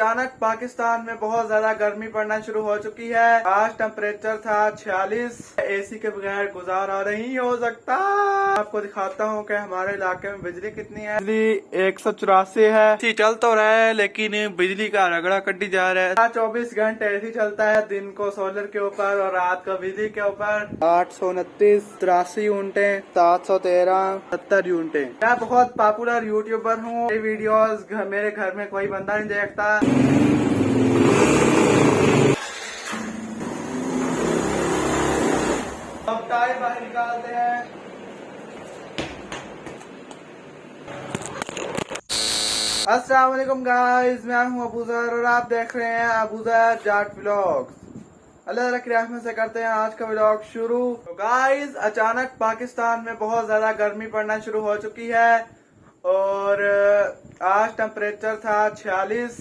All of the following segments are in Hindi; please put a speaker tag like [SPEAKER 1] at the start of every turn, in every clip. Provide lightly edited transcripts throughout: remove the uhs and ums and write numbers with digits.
[SPEAKER 1] अचानक पाकिस्तान में बहुत ज्यादा गर्मी पड़ना शुरू हो चुकी है। आज टेम्परेचर था 46। एसी के बगैर गुजारा नहीं हो सकता। आपको दिखाता हूँ कि हमारे इलाके में बिजली कितनी है। बिजली 184 है। एसी चल तो रहा है लेकिन बिजली का रगड़ा कटी जा रहा है। 24 घंटे एसी चलता है, दिन को सोलर के ऊपर और रात को बिजली के ऊपर। 829, 83 यूनिटें, 713, 70 यूनिटें। मैं बहुत पॉपुलर यूट्यूबर हूँ। वीडियोस मेरे घर में कोई बंदा नहीं देखता। अब टायर बाहर निकालते हैं। अस्सलाम वालेकुम गाइस, मैं हूं अबूजर और आप देख रहे हैं अबूजर जाट व्लॉग्स। अल्लाह की रहमत से करते हैं आज का व्लॉग शुरू। तो गाइस, अचानक पाकिस्तान में बहुत ज्यादा गर्मी पड़ना शुरू हो चुकी है और आज टेम्परेचर था 46।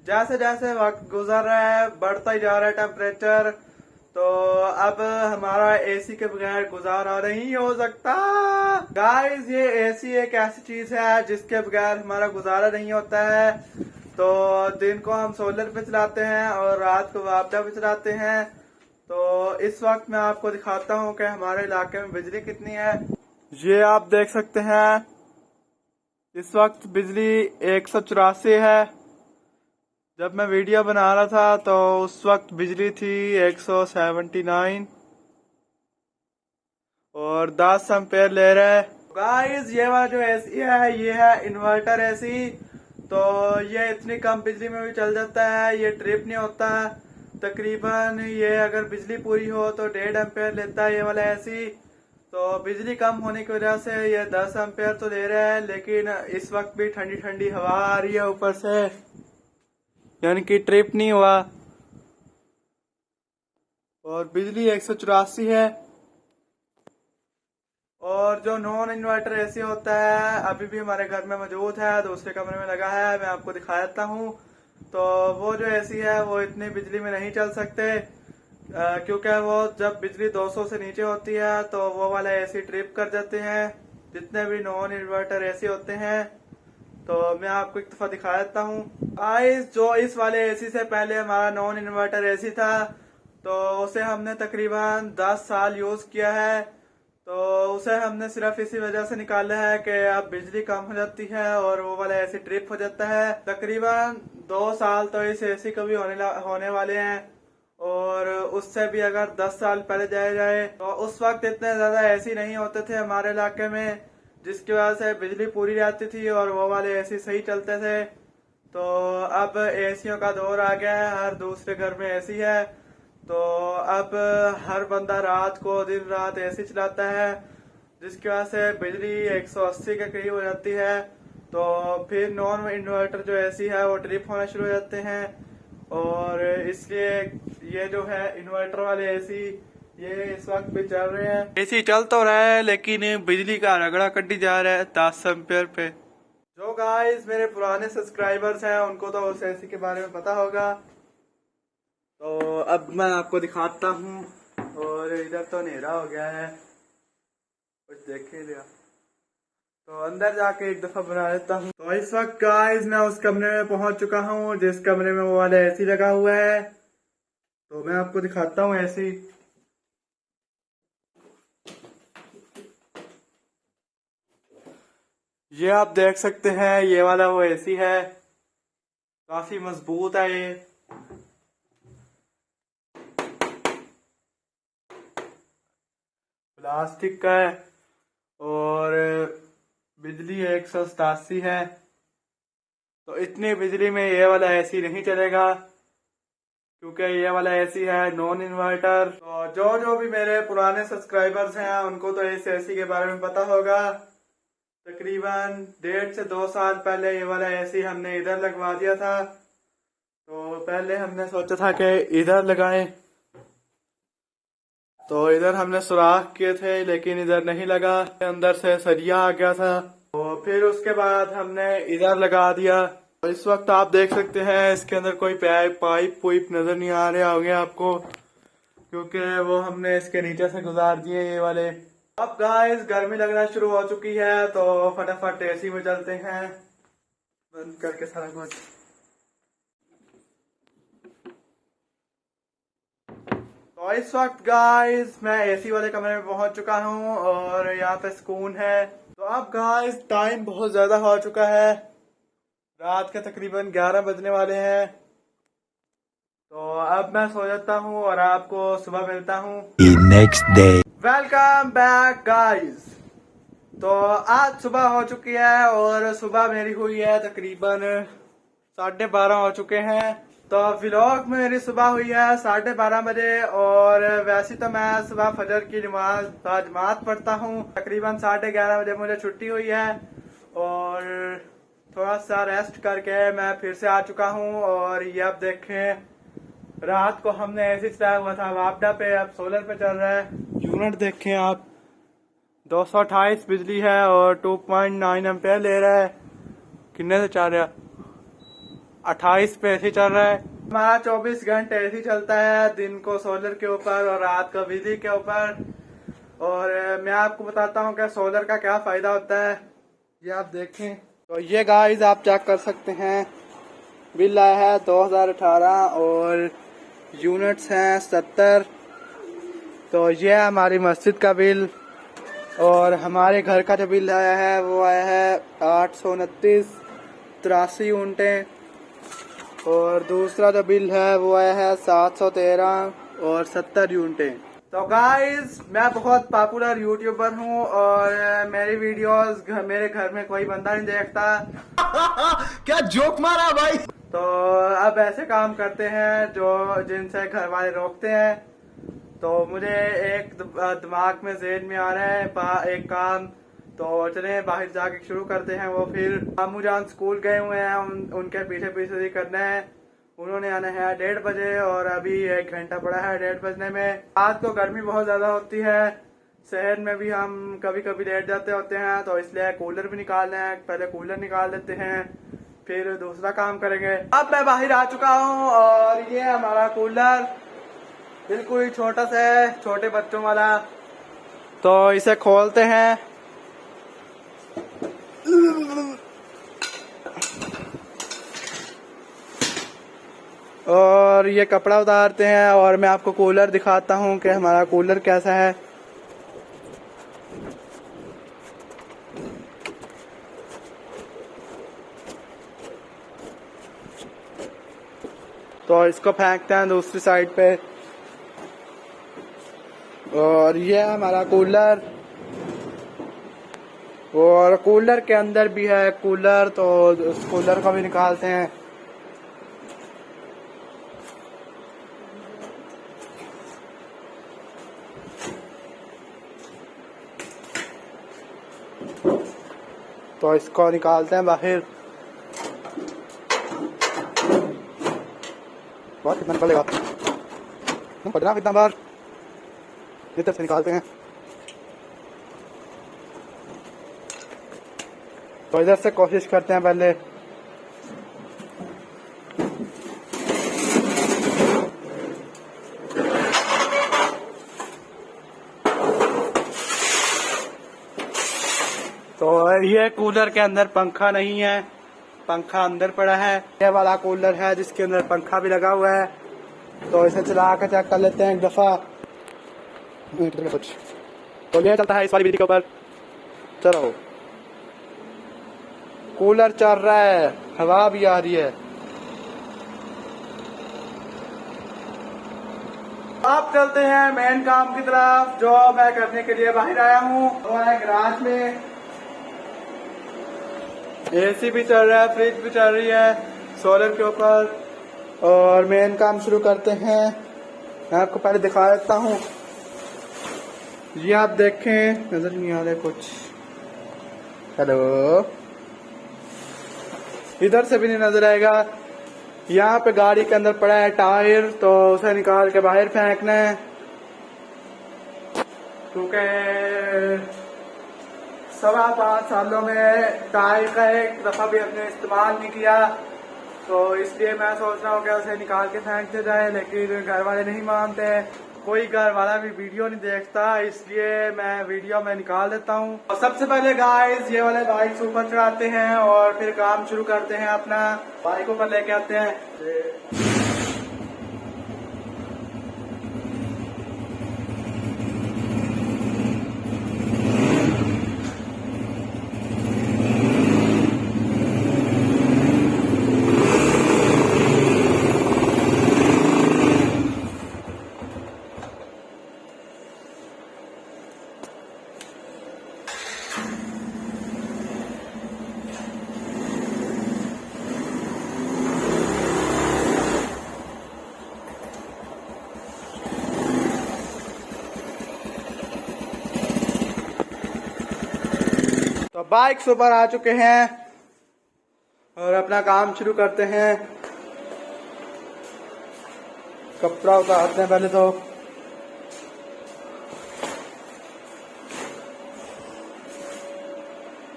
[SPEAKER 1] जैसे जैसे वक्त गुजर रहा है बढ़ता ही जा रहा है टेम्परेचर। तो अब हमारा एसी के बगैर गुजारा नहीं हो सकता। गाइस, ये एसी एक ऐसी चीज है जिसके बगैर हमारा गुजारा नहीं होता है। तो दिन को हम सोलर पे चलाते हैं और रात को वापदा पे चलाते हैं। तो इस वक्त मैं आपको दिखाता हूँ कि हमारे इलाके में बिजली कितनी है। ये आप देख सकते हैं, इस वक्त बिजली 184 है। जब मैं वीडियो बना रहा था तो उस वक्त बिजली थी 179 और 10 एम्पेयर ले रहा है। गाइस, ये वाला जो एसी है ये है इन्वर्टर एसी। तो ये इतनी कम बिजली में भी चल जाता है, ये ट्रिप नहीं होता। तकरीबन ये अगर बिजली पूरी हो तो 1.5 एम्पेयर लेता है ये वाला एसी। तो बिजली कम होने की वजह से ये 10 एम्पेयर तो ले रहा है, लेकिन इस वक्त भी ठंडी ठंडी हवा आ रही है ऊपर से, यानी कि ट्रिप नहीं हुआ। और बिजली 184 है। और जो नॉन इन्वर्टर एसी होता है अभी भी हमारे घर में मौजूद है, दूसरे कमरे में लगा है, मैं आपको दिखा देता हूँ। तो वो जो एसी है वो इतनी बिजली में नहीं चल सकते, क्योंकि वो जब बिजली 200 से नीचे होती है तो वो वाला एसी ट्रिप कर जाते हैं, जितने भी नॉन इन्वर्टर एसी होते हैं। तो मैं आपको एक दफा दिखा देता हूँ। जो इस वाले एसी से पहले हमारा नॉन इन्वर्टर एसी था, तो उसे हमने तकरीबन 10 साल यूज किया है। तो उसे हमने सिर्फ इसी वजह से निकाला है कि अब बिजली कम हो जाती है और वो वाला एसी ट्रिप हो जाता है। तकरीबन 2 साल तो इस एसी को भी होने वाले हैं। और उससे भी अगर 10 साल पहले जाया जाए तो उस वक्त इतने ज्यादा एसी नहीं होते थे हमारे इलाके में, जिसकी वजह से बिजली पूरी रहती थी और वो वाले एसी सही चलते थे। तो अब एसियों का दौर आ गया है, हर दूसरे घर में एसी है। तो अब हर बंदा रात को दिन रात एसी चलाता है, जिसकी वजह से बिजली 180 के करीब हो जाती है। तो फिर नॉन इन्वर्टर जो एसी है वो ट्रिप होना शुरू हो जाते हैं। और इसलिए ये जो है इन्वर्टर वाले एसी ये इस वक्त भी चल रहे हैं। एसी चल तो रहा है लेकिन बिजली का रगड़ा कटी जा रहा है 10 एम्पेयर पे। जो गाइस मेरे पुराने सब्सक्राइबर्स हैं उनको तो उस एसी के बारे में पता होगा। तो अब मैं आपको दिखाता हूँ। और इधर तो अंधेरा हो गया है, कुछ देख ही लिया, तो अंदर जाके एक दफा बना लेता हूँ। तो इस वक्त गाइस मैं उस कमरे में पहुंच चुका हूँ जिस कमरे में वो वाला एसी लगा हुआ है। तो मैं आपको दिखाता हूँ एसी। ये आप देख सकते हैं, ये वाला वो एसी है, काफी मजबूत है ये। प्लास्टिक का है और बिजली 187 है। तो इतनी बिजली में ये वाला एसी नहीं चलेगा, क्योंकि ये वाला एसी है नॉन इन्वर्टर। तो जो भी मेरे पुराने सब्सक्राइबर्स हैं उनको तो इस एसी के बारे में पता होगा। तकरीबन 1.5 से 2 साल पहले ये वाला एसी हमने इधर लगवा दिया था। तो पहले हमने सोचा था कि इधर लगाएं, तो इधर हमने सुराख किए थे लेकिन इधर नहीं लगा, अंदर से सरिया आ गया था। तो फिर उसके बाद हमने इधर लगा दिया। तो इस वक्त आप देख सकते हैं इसके अंदर कोई पाइप पुइप नजर नहीं आ रहे होंगे आपको, क्योंकि वो हमने इसके नीचे से गुजार दिए ये वाले। अब गाइस गर्मी लगना शुरू हो चुकी है तो फटाफट एसी में चलते हैं, बंद करके सारा कुछ। तो इस वक्त गाइस मैं एसी वाले कमरे में पहुंच चुका हूं और यहाँ पे सुकून है। तो अब गाइस टाइम बहुत ज्यादा हो चुका है, रात के तकरीबन 11 बजने वाले हैं। तो अब मैं सो जाता हूँ और आपको सुबह मिलता हूँ next day. Welcome back guys. तो आज सुबह हो चुकी है और सुबह मेरी हुई है तकरीबन 12:30 हो चुके हैं। तो व्लॉग में मेरी सुबह हुई है 12:30 बजे और वैसे तो मैं सुबह फजर की नमाज जमात पढ़ता हूँ। तकरीबन 11:30 बजे मुझे छुट्टी हुई है और थोड़ा सा रेस्ट करके मैं फिर से आ चुका हूँ। और ये आप देखें, रात को हमने ऐसे चलाया हुआ था वापडा पे, अब सोलर पे चल रहा है। यूनिट देखें आप, 228 बिजली है और 2.9 एम्पेयर ले रहा है। कितने से चल रहा है? 28 पे ऐसे चल रहा है। हमारा 24 घंटे ऐसे चलता है, दिन को सोलर के ऊपर और रात को बिजली के ऊपर। और मैं आपको बताता हूँ कि सोलर का क्या फायदा होता है, ये आप देखें। तो ये गाइस आप चेक कर सकते हैं, बिल आया है 2018 और यूनिट्स हैं 70। तो ये है हमारी मस्जिद का बिल और हमारे घर का जो बिल आया है वो आया है 829, 83 यूनिटें। और दूसरा जो बिल है वो आया है 713 और 70 यूनिटें। तो गाइस मैं बहुत पॉपुलर यूट्यूबर हूँ और मेरी वीडियोस मेरे घर में कोई बंदा नहीं देखता। क्या जोक मारा भाई। तो अब ऐसे काम करते हैं जो जिनसे घर वाले रोकते हैं। तो मुझे एक दिमाग में ज़हन में आ रहा है एक काम, तो चले बाहर जाके शुरू करते हैं। वो फिर मामू जान स्कूल गए हुए हैं, उनके पीछे पीछे ही करना है। उन्होंने आना है 1:30 बजे और अभी 1 घंटा पड़ा है 1:30 बजने में। रात को गर्मी बहुत ज्यादा होती है, शहर में भी हम कभी कभी लेट जाते होते हैं, तो इसलिए कूलर भी निकालना है। पहले कूलर निकाल लेते हैं फिर दूसरा काम करेंगे। अब मैं बाहर आ चुका हूँ और ये हमारा कूलर बिल्कुल ही छोटा सा है, छोटे बच्चों वाला। तो इसे खोलते हैं और ये कपड़ा उतारते हैं और मैं आपको कूलर दिखाता हूँ कि हमारा कूलर कैसा है। तो इसको फेंकते हैं दूसरी साइड पे। और ये हमारा कूलर और कूलर के अंदर भी है कूलर, तो उस कूलर को भी निकालते हैं। तो इसको निकालते हैं बाहर। बहुत कितना निकलेगा, पढ़ना कितना बार इधर से निकालते हैं। तो इधर से कोशिश करते हैं पहले। तो ये कूलर के अंदर पंखा नहीं है, पंखा अंदर पड़ा है। ये वाला कूलर है जिसके अंदर पंखा भी लगा हुआ है। तो इसे चला कर चेक कर लेते हैं एक दफा। कुछ तो ये चलता है इस वाली बिजली के ऊपर। चलो कूलर चल रहा है, हवा भी आ रही है। अब चलते हैं मेन काम की तरफ जो मैं करने के लिए बाहर आया हूँ। वो है गैराज में। एसी भी चल रहा है, फ्रिज भी चल रही है सोलर के ऊपर। और मेन काम शुरू करते हैं। मैं आपको पहले दिखा देता हूँ, ये आप देखें, नजर नहीं आ रहा कुछ। हेलो, इधर से भी नहीं नजर आएगा। यहाँ पे गाड़ी के अंदर पड़ा है टायर, तो उसे निकाल के बाहर फेंकना है क्योंकि 5.25 सालों में टायर का एक दफा भी हमने इस्तेमाल नहीं किया। तो इसलिए मैं सोच रहा हूँ कि उसे निकाल के फेंक दिया जाए, लेकिन घर वाले नहीं मानते। कोई घर वाला भी वीडियो नहीं देखता, इसलिए मैं वीडियो में निकाल देता हूँ। और सबसे पहले गाइस ये वाले बाइक ऊपर चढ़ाते हैं और फिर काम शुरू करते हैं अपना। बाइक ऊपर लेके आते हैं। तो बाइक्स ऊपर आ चुके हैं और अपना काम शुरू करते हैं। कपड़ा उतारते हैं पहले तो।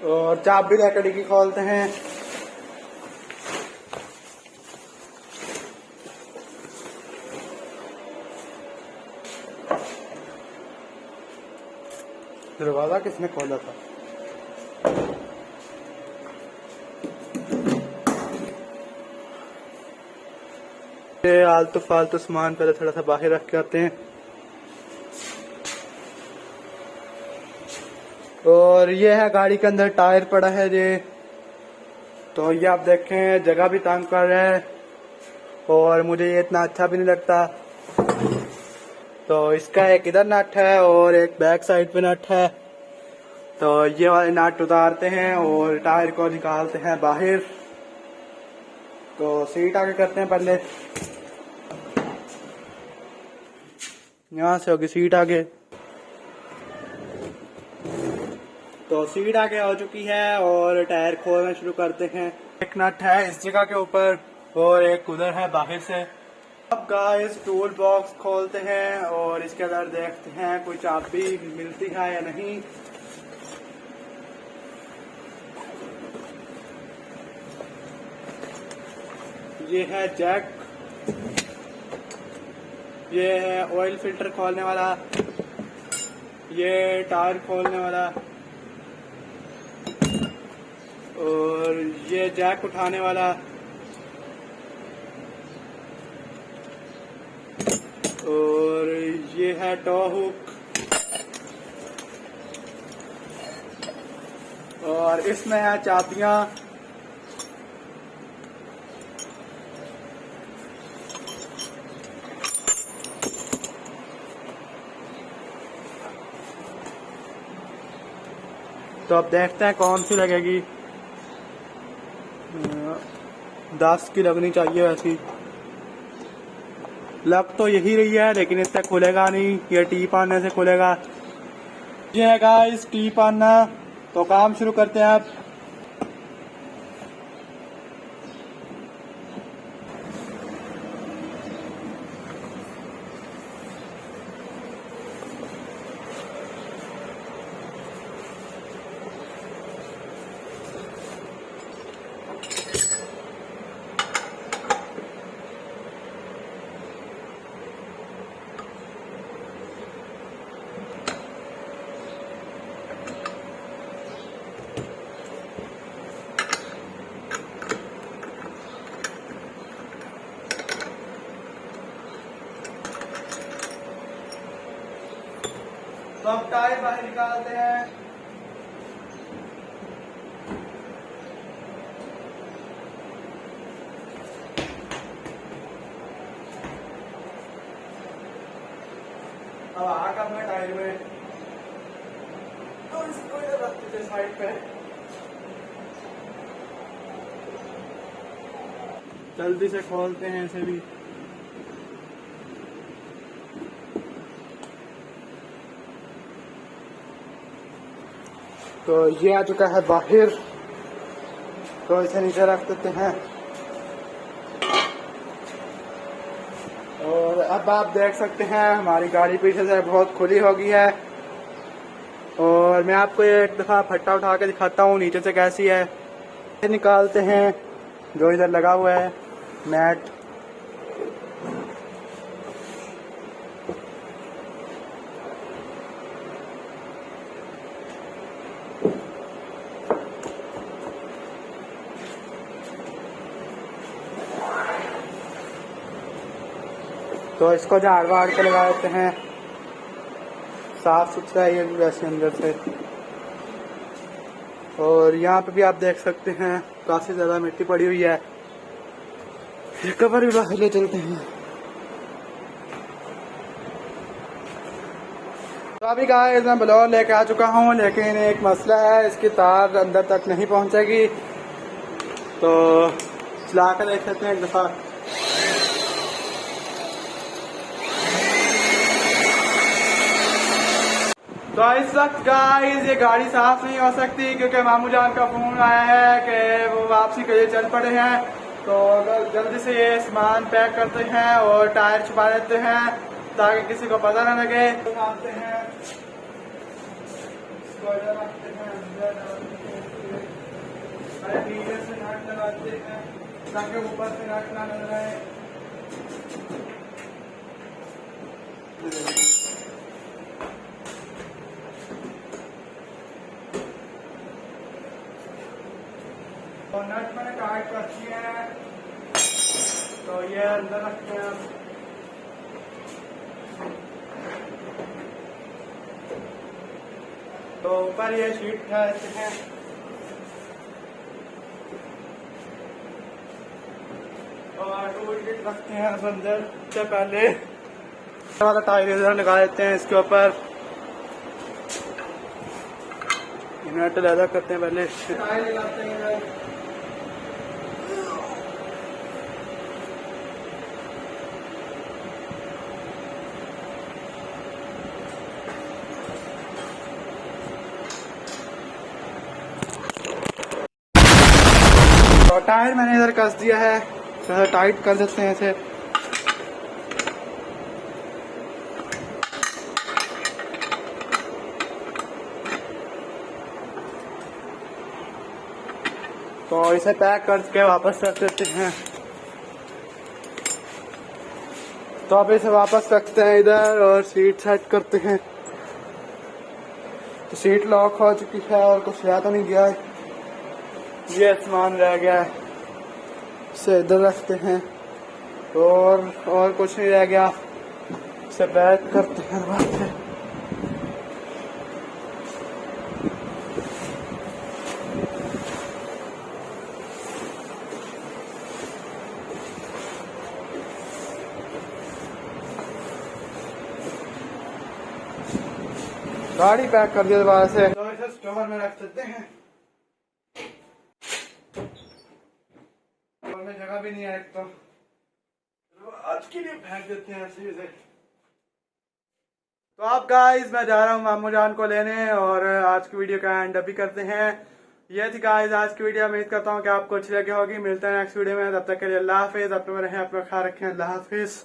[SPEAKER 1] और चाबी लेकर डिग्गी खोलते हैं। दरवाजा किसने खोला था? ये आलतू फालतू सामान पहले थोड़ा सा बाहर रख के आते हैं। और ये है गाड़ी के अंदर टायर पड़ा है ये। तो ये आप देखें जगह भी तंग कर रहा है और मुझे ये इतना अच्छा भी नहीं लगता। तो इसका एक इधर नट है और एक बैक साइड पे नट है। तो ये वाले नट उतारते हैं और टायर को निकालते हैं बाहर। तो सीट आगे करते हैं पहले। यहाँ से होगी सीट आगे। तो सीट आगे हो चुकी है और टायर खोलना शुरू करते हैं। एक नट है इस जगह के ऊपर और एक उधर है बाहर से। अब गाइस टूल बॉक्स खोलते हैं और इसके अंदर देखते हैं कोई चाबी मिलती है या नहीं। ये है जैक, ये है ऑयल फिल्टर खोलने वाला, ये टायर खोलने वाला और ये जैक उठाने वाला और ये है टॉ हुक और इसमें है चाबियां। तो अब देखते हैं कौन सी लगेगी। 10 की लगनी चाहिए वैसी। लग तो यही रही है लेकिन इससे खुलेगा नहीं, ये टी पाने से खुलेगा। ये है गाइस टी पाना। तो काम शुरू करते हैं आप। तो अब टायर बाहर निकालते हैं। अब आ करना टायर में तो इसको इधर रखते थे साइड पे। जल्दी से खोलते हैं इसे भी। तो ये आ चुका है बाहर। तो इसे नीचे रख देते हैं और अब आप देख सकते हैं हमारी गाड़ी पीछे से बहुत खुली हो गई है। और मैं आपको एक दफ़ा फट्टा उठा के दिखाता हूँ नीचे से कैसी है। निकालते हैं जो इधर लगा हुआ है मैट। तो इसको झाड़ वाड़ के लगा देते हैं। साफ सुथरा है ये भी वैसे अंदर से। और यहाँ पे भी आप देख सकते हैं काफी ज्यादा मिट्टी पड़ी हुई है। ये कवर भी बाहर ले चलते हैं। तो अभी गाइस मैं ब्लोअर लेके आ चुका हूँ लेकिन एक मसला है, इसकी तार अंदर तक नहीं पहुँचेगी। तो चला कर देख सकते हैं एक दफा। तो इस वक्त गाइस ये गाड़ी साफ नहीं हो सकती क्योंकि मामू जान का फोन आया है कि वो वापसी के लिए चल पड़े हैं। तो जल्दी से ये सामान पैक करते हैं और टायर छुपा देते हैं ताकि किसी को पता ना लगे। बनाते हैं, इसको इधर रखते हैं, अंदर डालते हैं, पहले नीचे से नट लगाते हैं ताकि ऊपर से नट ना लग रहे। और नट मैंने टाइट कर दिए हैं तो ये अंदर रखते हैं। तो ऊपर ये शीट डालते हैं और टूल किट रखते हैं अंदर से। पहले वाला टायर इधर लगा देते हैं, इसके ऊपर नट लगा करते हैं। पहले टायर लगाते हैं, और टायर मैंने इधर कस दिया है, थोड़ा टाइट कर देते हैं इसे। तो इसे पैक करके वापस रख देते हैं। तो अब इसे वापस रखते हैं इधर और सीट सेट करते हैं। तो सीट लॉक हो चुकी है और कुछ रह तो नहीं गया है, ये सामान रह गया है, इसे इधर रखते हैं और कुछ नहीं रह गया, इसे पैक करते हैं वापस। गाड़ी पैक कर दिया दोबारा से, तो इसे स्टोर में रख देते हैं। स्टोर में जगह भी नहीं है एक तो आज के लिए फेंक देते हैं ऐसे से। तो आप गाइस मैं जा रहा हूँ मामू जान को लेने और आज की वीडियो का एंड अभी करते हैं। ये थी गाइस आज की वीडियो। उम्मीद करता हूँ कि आपको अच्छी लगी होगी। मिलते हैं नेक्स्ट वीडियो में, तब तक के लिए अल्लाह हाफिज। अपने में रहें, अपना ख्याल रखें। अल्लाह हाफिज।